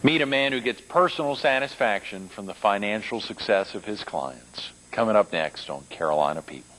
Meet a man who gets personal satisfaction from the financial success of his clients. Coming up next on Carolina People.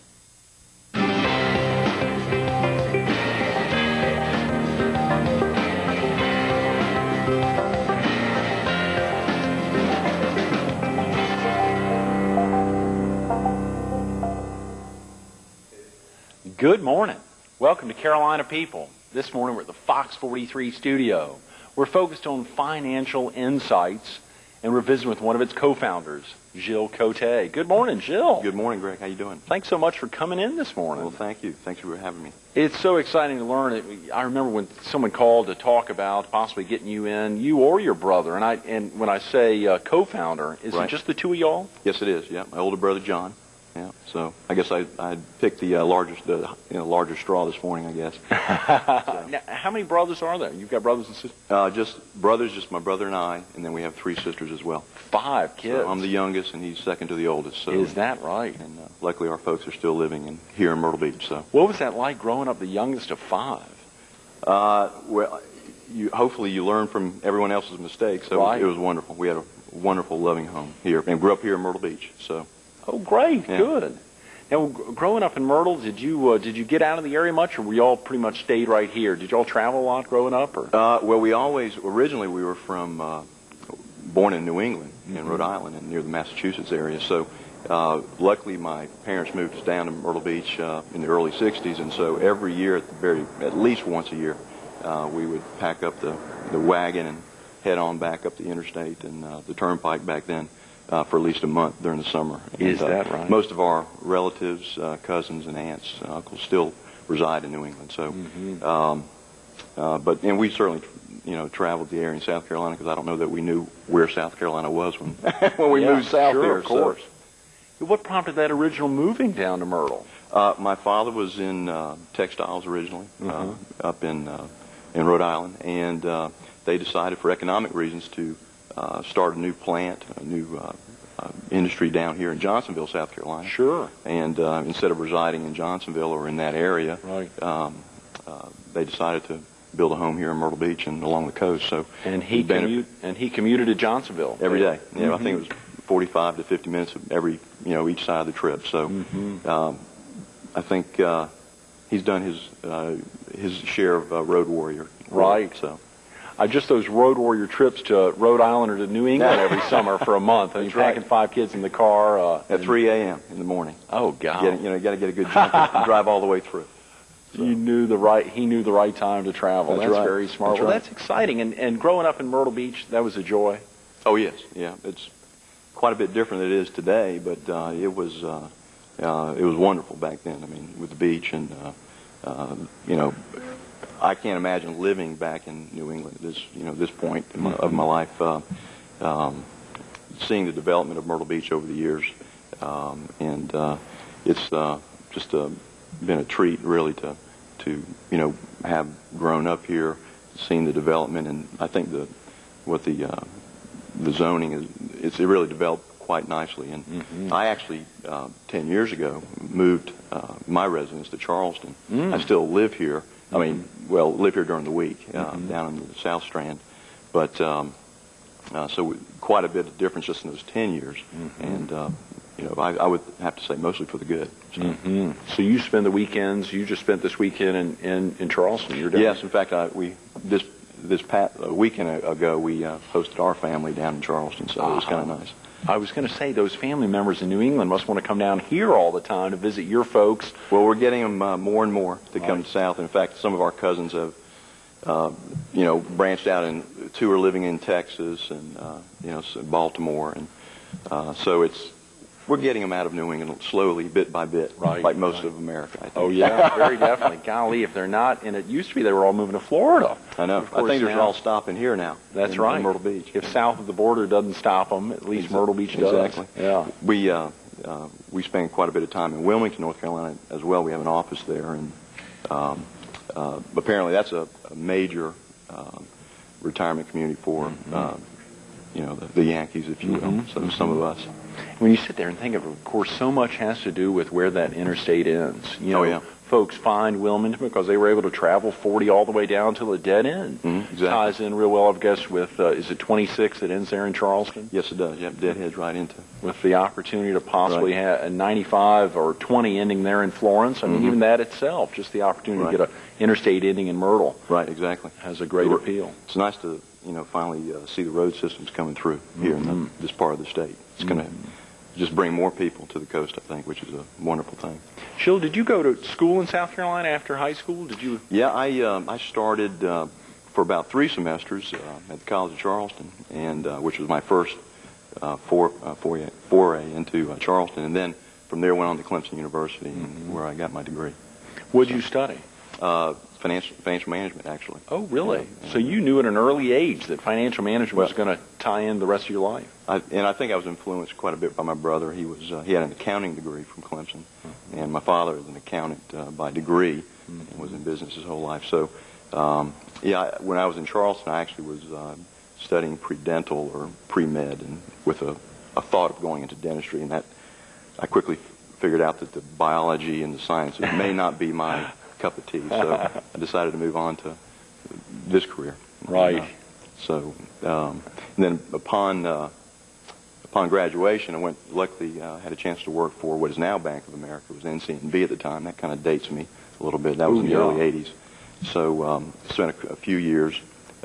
Good morning. Welcome to Carolina People. This morning we're at the Fox 43 studio. We're focused on financial insights, and we're visiting with one of its co-founders, Gilles Cote. Good morning, Gilles. Good morning, Greg. How you doing? Thanks so much for coming in this morning. Well, thank you. Thanks for having me. It's so exciting to learn. I remember when someone called to talk about possibly getting you in, you or your brother. And when I say co-founder, is it just the two of y'all? Yes, it is. Yeah, my older brother John. Yeah, so I guess I picked the larger straw this morning, I guess. So. Now, how many brothers are there? You've got brothers and sisters? Just my brother and I, and then we have 3 sisters as well. 5 kids. So I'm the youngest, and he's second to the oldest. So, is that right? And luckily, our folks are still living here in Myrtle Beach. So, what was that like growing up the youngest of 5? Well, hopefully you learn from everyone else's mistakes. So it was wonderful. We had a wonderful, loving home here, and grew up here in Myrtle Beach. So. Oh, great, yeah. Good. Now, growing up in Myrtle, did you get out of the area much, or we all pretty much stayed right here? Did you all travel a lot growing up, or? Well, originally we were born in New England, in Rhode Island, and near the Massachusetts area. So, luckily, my parents moved us down to Myrtle Beach in the early '60s, and so every year, at least once a year, we would pack up the wagon and head on back up the interstate and the turnpike back then. For at least a month during the summer. Is that right? Most of our relatives, cousins, and aunts, uncles still reside in New England. So, and we certainly, traveled the area in South Carolina because I don't know that we knew where South Carolina was when when we moved south here. Of course. So. What prompted that original moving down to Myrtle? My father was in textiles originally, up in Rhode Island, and they decided for economic reasons to start a new plant, a new industry down here in Johnsonville, South Carolina. Sure. And instead of residing in Johnsonville or in that area, they decided to build a home here in Myrtle Beach and along the coast. So and he commuted to Johnsonville every day. Yeah, I think it was 45 to 50 minutes of each side of the trip. So I think he's done his share of road warrior. Right. So. Just those road warrior trips to Rhode Island or to New England every summer for a month. I mean, packing 5 kids in the car. At 3 a.m. in the morning. Oh, God. You got to get a good jump and drive all the way through. So. He knew the right time to travel. That's right. Very smart. That's exciting. And growing up in Myrtle Beach, that was a joy? Oh, yes. Yeah. It's quite a bit different than it is today, but it was wonderful back then. I mean, with the beach and, I can't imagine living back in New England at this point of my life. Seeing the development of Myrtle Beach over the years, and it's just been a treat really to have grown up here, seen the development, and I think the zoning it really developed quite nicely. And I actually 10 years ago moved my residence to Charleston. I still live here. I mean, live here during the week, down in the South Strand. But, so quite a bit of difference just in those 10 years. And, I would have to say mostly for the good. So, so you spend the weekends, you just spent this weekend in Charleston? Yes, in fact, this past weekend ago, we hosted our family down in Charleston, so it was kind of nice. I was going to say, those family members in New England must want to come down here all the time to visit your folks. Well, we're getting them more and more to come south. In fact, some of our cousins have, branched out, and 2 are living in Texas and, Baltimore. And so we're getting them out of New England slowly, bit by bit, like most of America, I think. Oh, yeah, very definitely. Golly, if they're not, and it used to be they were all moving to Florida. I know. I think they're all stopping here now. That's right. In Myrtle Beach. If south of the border doesn't stop them, at least Myrtle Beach does. Exactly. Yeah. We spend quite a bit of time in Wilmington, North Carolina, as well. We have an office there, and apparently that's a major retirement community for, the Yankees, if you will. So some of us. When you sit there and think of course, so much has to do with where that interstate ends. You know, Oh, yeah. Folks find Wilmington because they were able to travel 40 all the way down to a dead end. Exactly. Ties in real well, I guess, with, is it 26 that ends there in Charleston? Yes, it does. Yep, deadheads right into. With the opportunity to possibly have a 95 or 20 ending there in Florence. I mean, even that itself, just the opportunity to get an interstate ending in Myrtle. Right, exactly. Has a great appeal. It's nice to, finally see the road systems coming through here in this part of the state. It's going to just bring more people to the coast, I think, which is a wonderful thing. Gilles, did you go to school in South Carolina after high school? Did you? Yeah, I started for about 3 semesters at the College of Charleston, and which was my first foray into Charleston, and then from there went on to Clemson University, where I got my degree. What did you study? Financial management, actually. Oh, really? Yeah. So you knew at an early age that financial management was going to tie in the rest of your life? And I think I was influenced quite a bit by my brother. He had an accounting degree from Clemson, and my father is an accountant by degree and was in business his whole life. So, when I was in Charleston, I actually was studying pre-dental or pre-med, and with a thought of going into dentistry, and that I quickly figured out that the biology and the sciences may not be my cup of tea, so I decided to move on to this career. Right. And then upon graduation, I luckily had a chance to work for what is now Bank of America. It was NCNB at the time. That kind of dates me a little bit. That was in the early 80s. So spent a few years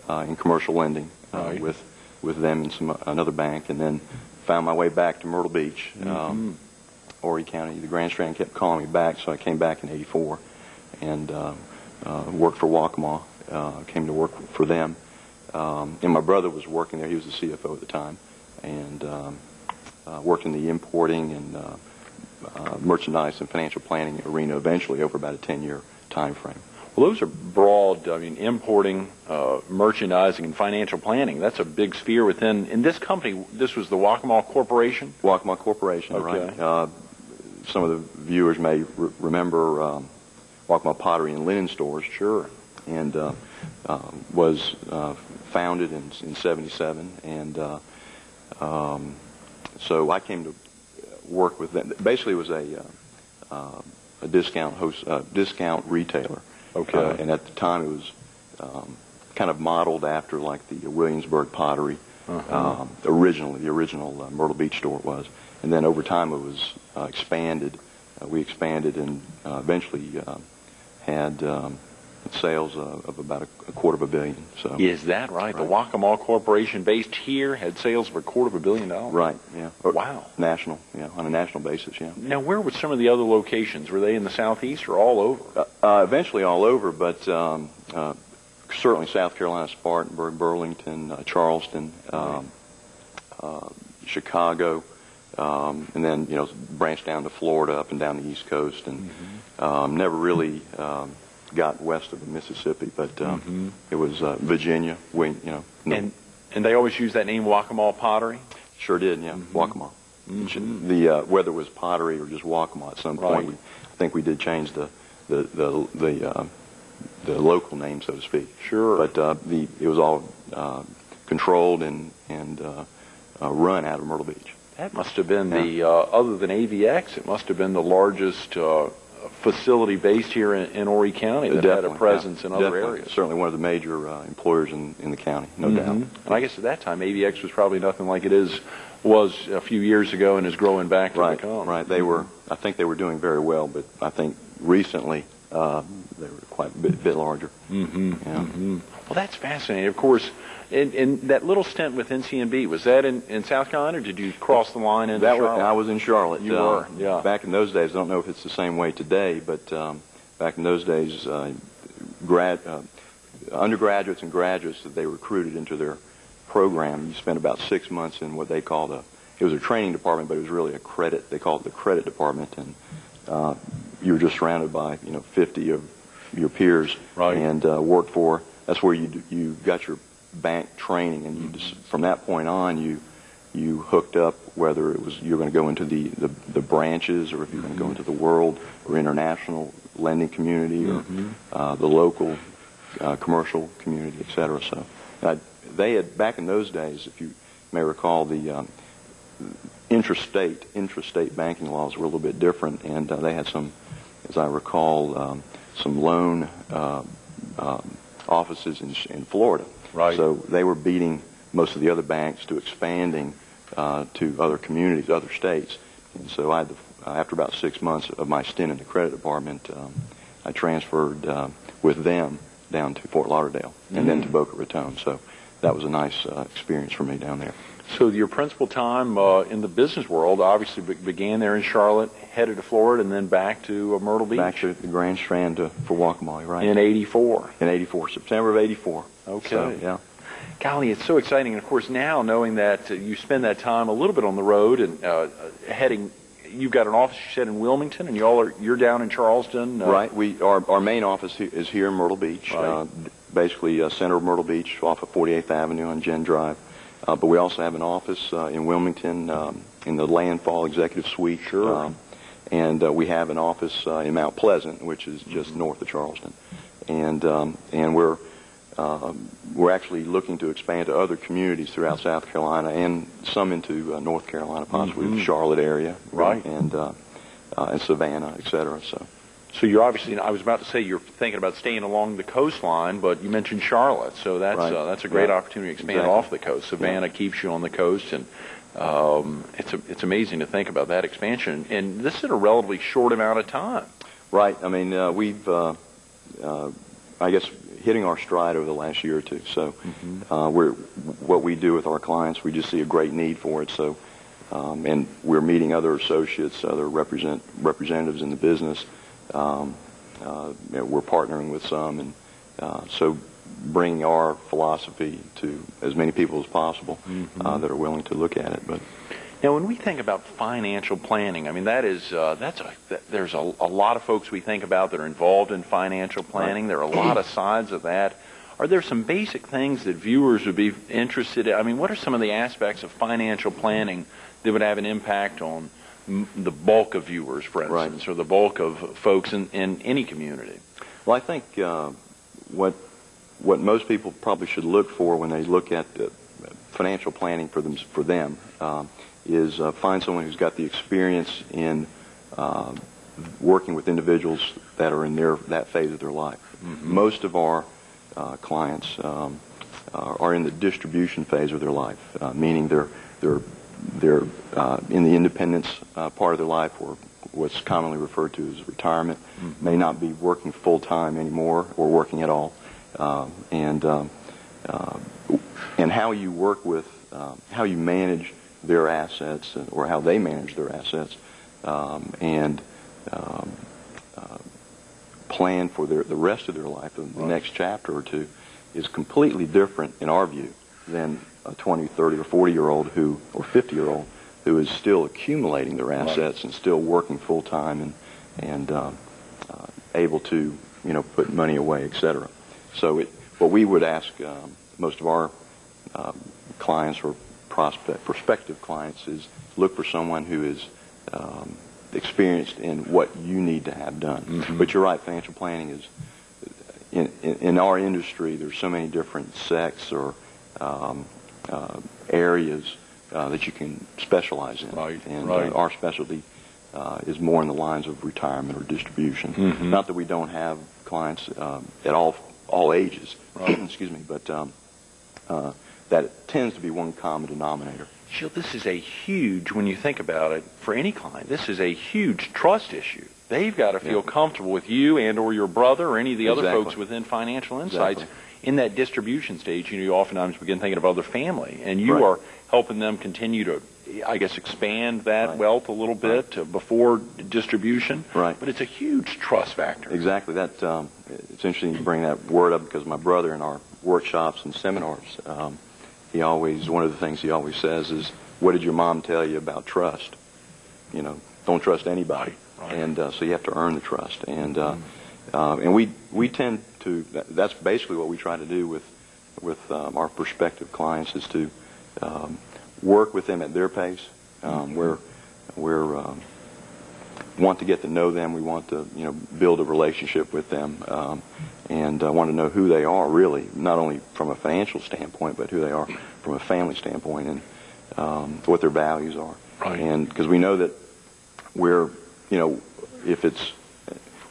in commercial lending with them and another bank, and then found my way back to Myrtle Beach, Horry County. The Grand Strand kept calling me back, so I came back in '84 and worked for Waccamaw. Came to work for them. And my brother was working there. He was the CFO at the time, and worked in the importing and merchandise and financial planning arena eventually over about a 10-year time frame. Well, those are broad, importing, merchandising, and financial planning. That's a big sphere within. In this company, this was the Waccamaw Corporation? Waccamaw Corporation, okay. Right. Some of the viewers may remember Waccamaw Pottery and Linen Stores. Sure. And was founded in '77, and so I came to work with them. Basically, it was a discount retailer. Okay. And at the time, it was kind of modeled after like the Williamsburg Pottery. Originally, the original Myrtle Beach store was, and then over time it was expanded. We expanded and eventually had sales of about a $250 million. So is that right? The Waccamaw Corporation, based here, had sales of $250 million. Right. Yeah. Wow. National. Yeah. On a national basis. Yeah. Now, where were some of the other locations? Were they in the southeast or all over? Eventually, all over, but certainly South Carolina, Spartanburg, Burlington, Charleston, Chicago, and then branched down to Florida, up and down the East Coast, and never really got west of the Mississippi, but it was Virginia. And they always used that name, Waccamaw Pottery? Sure did, yeah. Waccamaw. Whether it was pottery or just Waccamaw at some point, I think we did change the local name, so to speak. Sure. But it was all controlled and run out of Myrtle Beach. That must have been other than AVX, it must have been the largest facility based here in Horry County that had a presence in other areas. Certainly one of the major employers in the county, no doubt. And I guess at that time, AVX was probably nothing like it was a few years ago and is growing back to become. Right. I think they were doing very well, but I think recently they were quite a bit larger. Well, that's fascinating. Of course, in that little stint with NCNB, was that in South Carolina, or did you cross the line into Charlotte? I was in Charlotte. You were, yeah. Back in those days, I don't know if it's the same way today, but back in those days, undergraduates and graduates that they recruited into their program, you spent about 6 months in what they called it was a training department, but it was really a credit. They called it the credit department, and you were just surrounded by 50 of your peers, and worked for. That's where you got your bank training, and you just, from that point on, you hooked up, whether it was you're going to go into the branches, or if you're going to go into the world or international lending community, or the local commercial community, etc. So they had, back in those days, if you may recall, intrastate banking laws were a little bit different, and they had some, as I recall, some loan offices in Florida. Right. So they were beating most of the other banks to expanding to other communities, other states. And so after about 6 months of my stint in the credit department, I transferred with them down to Fort Lauderdale and then to Boca Raton. So that was a nice experience for me down there. So your principal time in the business world obviously began there in Charlotte, headed to Florida, and then back to Myrtle Beach. Back to the Grand Strand for Guacamole, right? In '84. In '84, September of '84. Okay. So, yeah. Golly, it's so exciting. And, of course, now knowing that you spend that time a little bit on the road and heading, you've got an office, you said, in Wilmington, and you're down in Charleston. Right. Our main office is here in Myrtle Beach, right. Basically center of Myrtle Beach off of 48th Avenue on Jen Drive. But we also have an office in Wilmington in the Landfall Executive Suite. Sure. And we have an office in Mount Pleasant, which is just north of Charleston. And we're actually looking to expand to other communities throughout South Carolina and some into North Carolina, possibly the Charlotte area, right, and Savannah, et cetera. So you're obviously, I was about to say you're thinking about staying along the coastline, but you mentioned Charlotte, so that's a great opportunity to expand off the coast. Savannah keeps you on the coast, and it's amazing to think about that expansion. And this is in a relatively short amount of time. Right. I mean, we've, I guess, hitting our stride over the last year or two. So what we do with our clients, we just see a great need for it. So, and we're meeting other associates, other representatives in the business. We're partnering with some, and so bringing our philosophy to as many people as possible that are willing to look at it. But now, when we think about financial planning, I mean there's a lot of folks we think about that are involved in financial planning. There are a lot of sides of that. Are there some basic things that viewers would be interested in? I mean, what are some of the aspects of financial planning that would have an impact on the bulk of viewers, for instance, or the bulk of folks in any community? Well, I think what most people probably should look for when they look at financial planning for them is find someone who's got the experience in working with individuals that are in that phase of their life. Most of our clients are in the distribution phase of their life, meaning they're in the independence part of their life, or what's commonly referred to as retirement, may not be working full time anymore or working at all, and how you work with, how you manage their assets, or how they manage their assets, and plan for the rest of their life, the next chapter or two, is completely different in our view than a 20, 30, or 40-year-old or 50-year-old who is still accumulating their assets and still working full time and able to put money away, etc. So what we would ask most of our clients or prospective clients is look for someone who is experienced in what you need to have done. But you're right, financial planning is in our industry. There's so many different sects or areas that you can specialize in, our specialty is more in the lines of retirement or distribution. Not that we don't have clients at all ages, excuse me, but that tends to be one common denominator. Gilles, this is a huge, when you think about it, for any client, this is a huge trust issue. They've got to feel comfortable with you and or your brother or any of the other folks within Financial Insights in that distribution stage. You oftentimes begin thinking of other family, and you are helping them continue to, I guess, expand that wealth a little bit before distribution. Right. But it's a huge trust factor. Exactly. That it's interesting you bring that word up, because my brother in our workshops and seminars, one of the things he always says is, "What did your mom tell you about trust? Don't trust anybody." And so you have to earn the trust. And we tend to. That's basically what we try to do with our prospective clients, is to work with them at their pace. We're want to get to know them. We want to build a relationship with them, and want to know who they are, really, not only from a financial standpoint, but who they are from a family standpoint, and what their values are. Right. And because we know that we're, if it's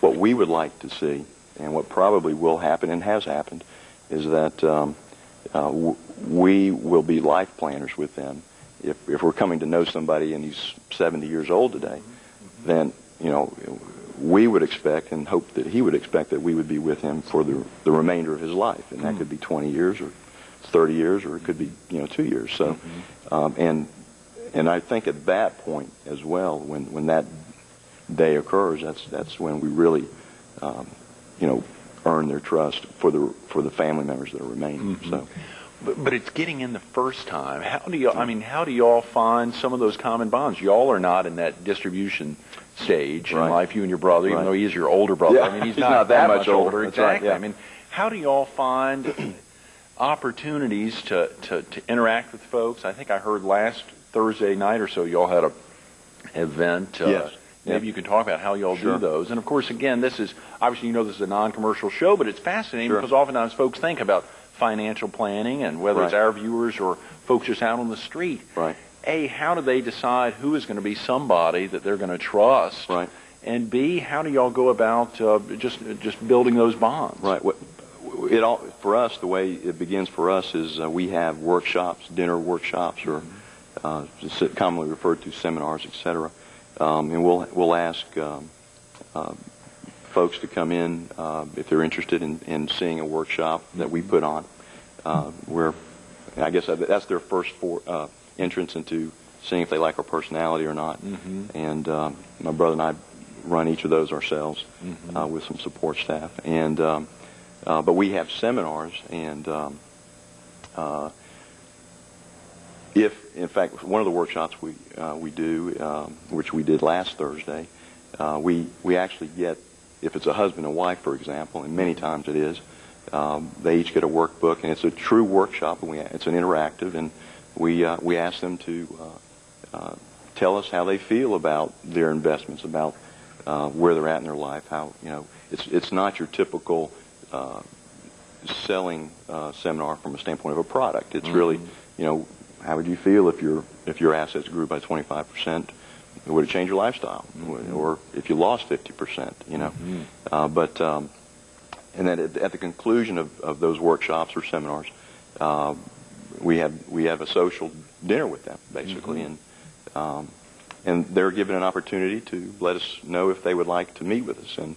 what we would like to see, and what probably will happen and has happened, is that we will be life planners with them. If we're coming to know somebody and he's 70 years old today, then, we would expect and hope that he would expect that we would be with him for the remainder of his life. And that could be 20 years or 30 years, or it could be, 2 years. So, and I think at that point as well, when that day occurs, that's when we really, earn their trust for the family members that are remaining. So. But it's getting in the first time. How do y'all find some of those common bonds? Y'all are not in that distribution stage in life, you and your brother, even though he is your older brother. Yeah. I mean, he's not that much older. That's Exactly. Right, yeah. I mean, how do y'all find opportunities to interact with folks? I think I heard last Thursday night or so y'all had an event. Yes. Maybe you can talk about how y'all do those. And, of course, again, this is, obviously, this is a non-commercial show, but it's fascinating because oftentimes folks think about financial planning, and whether it's our viewers or folks just out on the street. Right. A, how do they decide who is going to be somebody that they're going to trust? Right. And B, how do y'all go about just building those bonds? Right. For us, the way it begins for us is we have workshops, dinner workshops, or commonly referred to seminars, etc. And we'll ask folks to come in if they're interested in seeing a workshop that we put on. Where I guess that's their first entrance into seeing if they like our personality or not. And my brother and I run each of those ourselves with some support staff. And but we have seminars, and if in fact one of the workshops we do, which we did last Thursday, we actually get, if it's a husband and wife, for example, and many times it is, they each get a workbook, and it's a true workshop, and it's an interactive, and we ask them to tell us how they feel about their investments, about where they're at in their life. How it's not your typical selling seminar from a standpoint of a product. It's really how would you feel if your assets grew by 25%? Would it change your lifestyle? Or if you lost 50%? But and then at the conclusion of those workshops or seminars, we have a social dinner with them, basically, and they're given an opportunity to let us know if they would like to meet with us. And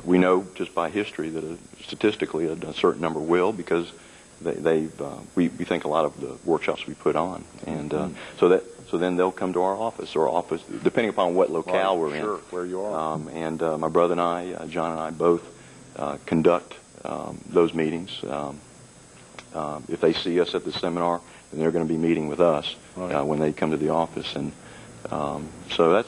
we know just by history that statistically a certain number will, because we think a lot of the workshops we put on, and so then they'll come to our office, depending upon what locale we're in. Where you are. And my brother and I, John and I, both conduct those meetings. If they see us at the seminar, then they're going to be meeting with us when they come to the office. And so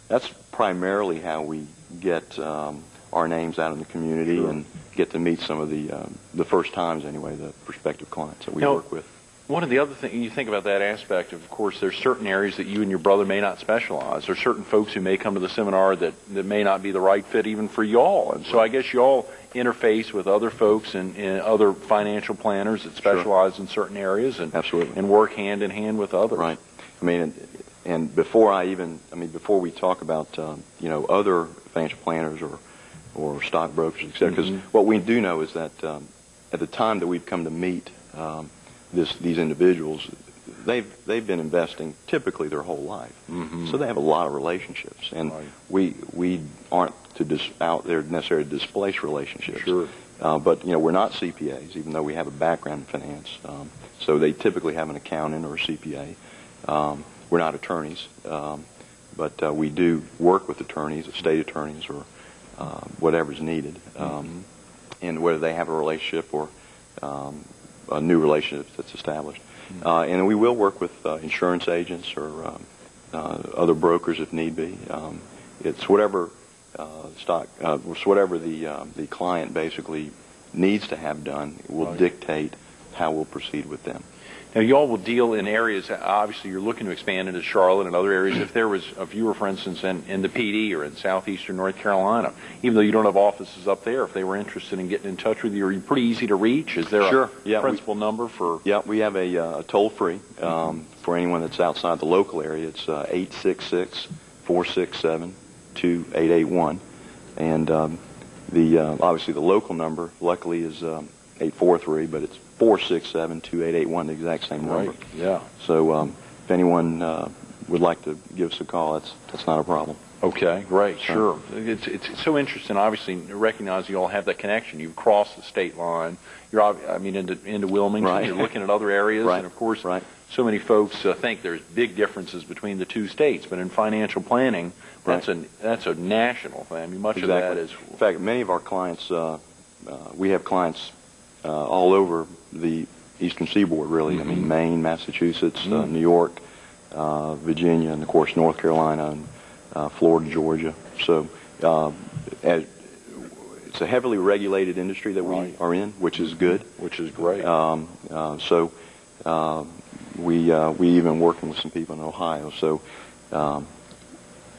that's primarily how we get our names out in the community and get to meet some of the first times, anyway, the prospective clients that we work with. One of the other things, you think about that aspect, of course, there's certain areas that you and your brother may not specialize. There's certain folks who may come to the seminar that may not be the right fit even for y'all. And so I guess y'all interface with other folks and other financial planners that specialize in certain areas, and Absolutely. And work hand in hand with others. Right. I mean, and before we talk about other financial planners or stockbrokers, etc., because what we do know is that at the time that we've come to meet these individuals, they've been investing typically their whole life, so they have a lot of relationships, and we aren't out there necessarily to displace relationships. Sure. But we're not CPAs, even though we have a background in finance. So they typically have an accountant or a CPA. We're not attorneys, but we do work with attorneys, estate attorneys, or whatever's needed, and whether they have a relationship or a new relationship that's established. And we will work with insurance agents or other brokers if need be. It's whatever whatever the client basically needs to have done will dictate how we'll proceed with them. Now, you all will deal in areas, obviously you're looking to expand into Charlotte and other areas. If you were, for instance, in the PD or in southeastern North Carolina, even though you don't have offices up there, if they were interested in getting in touch with you, are you pretty easy to reach? Is there a principal number for? Yeah, we have a toll-free for anyone that's outside the local area. It's 866-467-2881. And obviously the local number, luckily, is 843, but it's 467-2881, the exact same number. Right. Yeah. So if anyone would like to give us a call, that's not a problem. Okay, great, sure. It's so interesting. Obviously, recognize you all have that connection. You've crossed the state line. You're, into Wilmington. Right. You're looking at other areas, right. And of course, right. So many folks think there's big differences between the two states. But in financial planning, that's a national thing. I mean, much exactly. of that is. In fact, many of our clients, we have clients all over the eastern seaboard, really. I mean, Maine, Massachusetts, New York, Virginia, and of course North Carolina, and Florida, Georgia. So it's a heavily regulated industry that we are in, which is good. Which is great. So we even working with some people in Ohio. So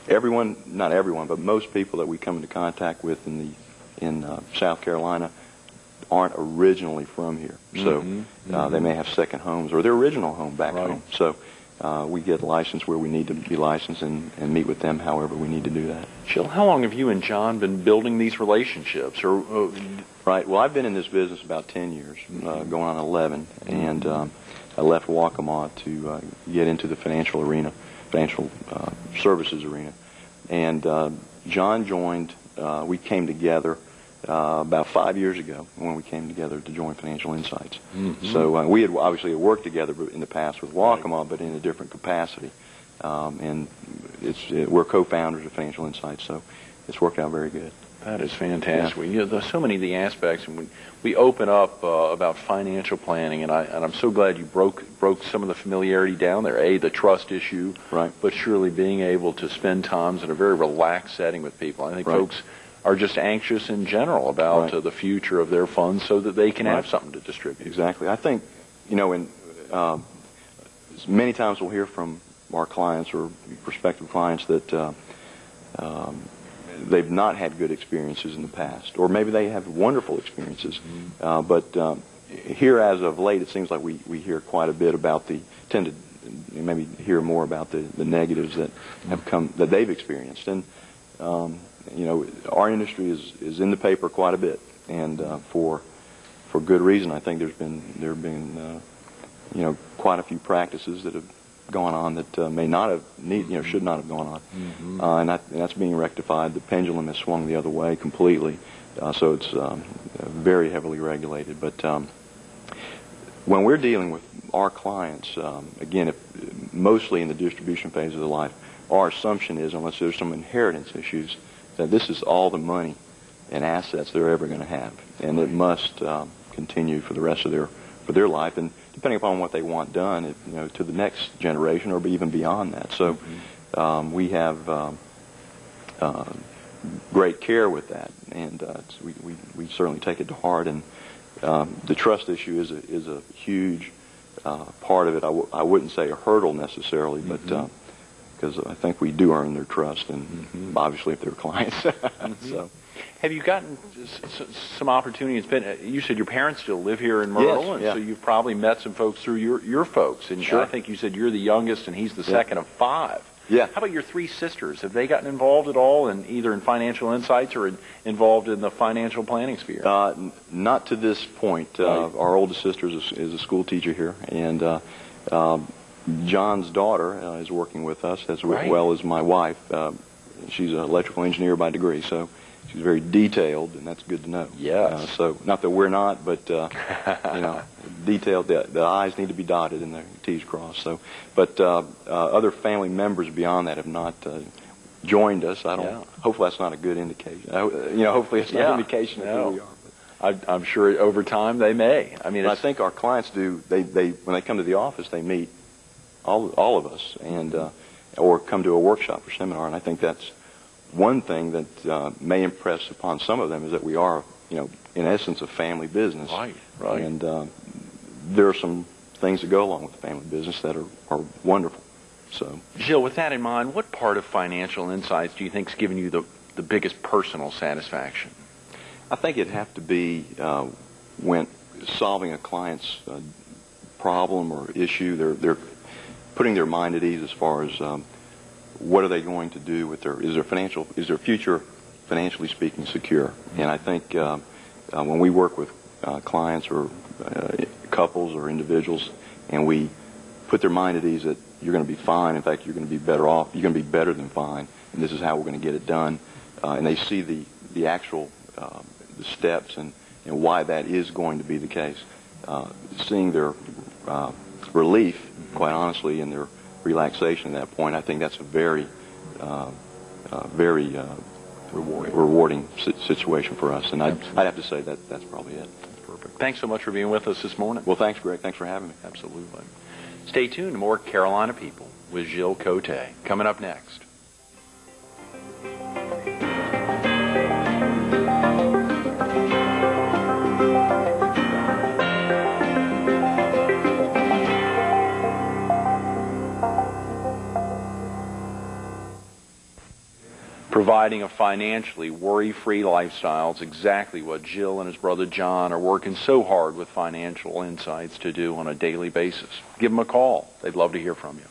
everyone, not everyone, but most people that we come into contact with in South Carolina aren't originally from here. So they may have second homes or their original home back home. So we get licensed where we need to be licensed and meet with them however we need to do that. Jill, how long have you and John been building these relationships? Right. Well, I've been in this business about 10 years, going on 11, and I left Waccamaw to get into the financial services arena. And John joined, we came together about 5 years ago when we came together to join Financial Insights. So we had obviously worked together in the past with Waccamaw, but in a different capacity. And we're co-founders of Financial Insights, so it's worked out very good. That is fantastic. Yeah. There's so many of the aspects, and we open up about financial planning, and I'm so glad you broke some of the familiarity down there. The trust issue, right? But surely being able to spend times in a very relaxed setting with people. I think folks are just anxious in general about the future of their funds so that they can have something to distribute. Exactly. I think, many times we'll hear from our clients or prospective clients that they've not had good experiences in the past, or maybe they have wonderful experiences. But here as of late, it seems like we hear quite a bit about tend to maybe hear more about the negatives that have come, that they've experienced. And our industry is in the paper quite a bit, and for good reason. I think there have been quite a few practices that have gone on that may not have should not have gone on, and that's being rectified. The pendulum has swung the other way completely, so it's very heavily regulated. But when we're dealing with our clients, again, mostly in the distribution phase of their life, our assumption is, unless there's some inheritance issues, that this is all the money and assets they're ever going to have, and it must continue for the rest of their life, and depending upon what they want done, to the next generation or even beyond that. So we have great care with that, and we certainly take it to heart. And the trust issue is a huge part of it. I wouldn't say a hurdle necessarily, but because I think we do earn their trust, and obviously if they're clients. So. Have you gotten some opportunity? You said your parents still live here in Myrtle, yes, so you've probably met some folks through your folks. And I think you said you're the youngest, and he's the second of 5. Yeah. How about your 3 sisters? Have they gotten involved at all in either in Financial Insights or involved in the financial planning sphere? Not to this point. Our oldest sister is a school teacher here, and John's daughter is working with us as well as my wife. She's an electrical engineer by degree, so she's very detailed, and that's good to know. Yes. So not that we're not, but detailed. The I's need to be dotted and the T's crossed. So, but other family members beyond that have not joined us. I don't. Hopefully, that's not a good indication. Hopefully, it's not an indication of who we are. I'm sure over time they may. I think our clients do. They when they come to the office, they meet all of us, and or come to a workshop or seminar, and I think that's one thing that may impress upon some of them is that we are, in essence, a family business. Right. And there are some things that go along with the family business that are wonderful. So, Gilles, with that in mind, what part of Financial Insights do you think is giving you the biggest personal satisfaction? I think it'd have to be when solving a client's problem or issue. They're putting their mind at ease as far as what are they going to do with is their future financially speaking secure. And I think when we work with clients or couples or individuals, and we put their mind at ease that you're going to be fine. In fact, you're going to be better off. You're going to be better than fine, and this is how we're going to get it done. And they see the actual the steps and why that is going to be the case. Seeing their relief, quite honestly, and their relaxation at that point, I think that's a very rewarding situation for us. And I'd have to say that's probably it. Perfect. Thanks so much for being with us this morning. Well, thanks, Greg. Thanks for having me. Absolutely. Stay tuned to more Carolina People with Gilles Cote coming up next. Providing a financially worry-free lifestyle is exactly what Gilles and his brother John are working so hard with Financial Insights to do on a daily basis. Give them a call. They'd love to hear from you.